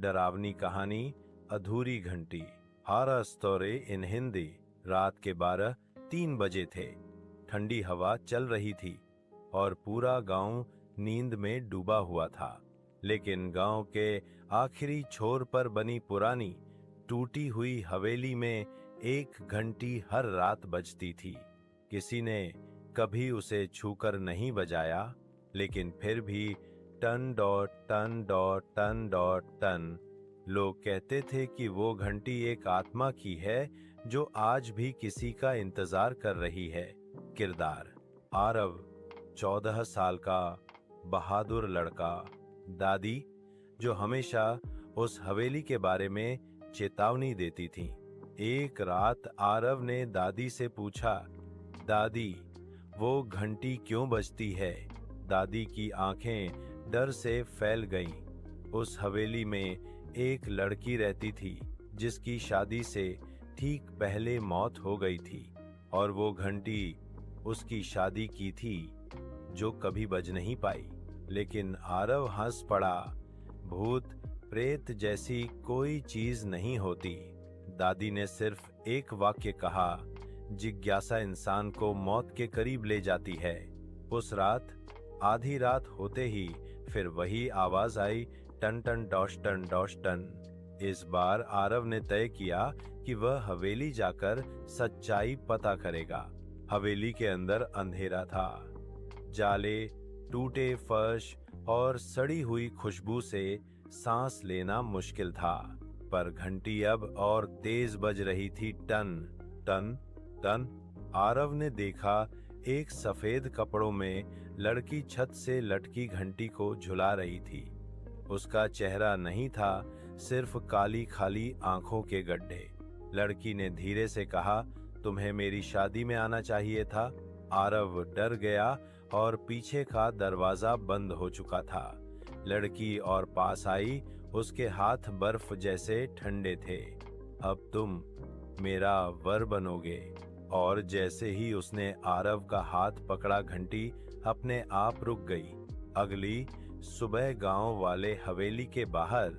डरावनी कहानी अधूरी घंटी। Horror story in Hindi. रात के 3 बजे थे। ठंडी हवा चल रही थी और पूरा गांव नींद में डूबा हुआ था। लेकिन गांव के आखिरी छोर पर बनी पुरानी टूटी हुई हवेली में एक घंटी हर रात बजती थी। किसी ने कभी उसे छूकर नहीं बजाया, लेकिन फिर भी टन डॉट टन डॉट टन डॉट टन। लोग कहते थे कि वो घंटी एक आत्मा की है जो आज भी किसी का इंतजार कर रही है। किरदार: आरव, 14 साल का बहादुर लड़का। दादी, जो हमेशा उस हवेली के बारे में चेतावनी देती थी। एक रात आरव ने दादी से पूछा, दादी, वो घंटी क्यों बजती है? दादी की आंखें डर से फैल गईं। उस हवेली में एक लड़की रहती थी जिसकी शादी से ठीक पहले मौत हो गई थी, और वो घंटी उसकी शादी की थी जो कभी बज नहीं पाई। लेकिन आरव हंस पड़ा। भूत प्रेत जैसी कोई चीज नहीं होती। दादी ने सिर्फ एक वाक्य कहा, जिज्ञासा इंसान को मौत के करीब ले जाती है। उस रात आधी रात होते ही फिर वही आवाज आई, टन टन डॉश टन डॉश टन। इस बार आरव ने तय किया कि वह हवेली जाकर सच्चाई पता करेगा। हवेली के अंदर अंधेरा था। जाले, टूटे फर्श और सड़ी हुई खुशबू से सांस लेना मुश्किल था। पर घंटी अब और तेज बज रही थी, टन टन टन। आरव ने देखा एक सफेद कपड़ों में लड़की छत से लटकी घंटी को झुला रही थी। उसका चेहरा नहीं था, सिर्फ काली खाली आंखों के गड्ढे। लड़की ने धीरे से कहा, तुम्हें मेरी शादी में आना चाहिए था। आरव डर गया और पीछे का दरवाजा बंद हो चुका था। लड़की और पास आई, उसके हाथ बर्फ जैसे ठंडे थे। अब तुम मेरा वर बनोगे। और जैसे ही उसने आरव का हाथ पकड़ा, घंटी अपने आप रुक गई। अगली सुबह गांव वाले हवेली के बाहर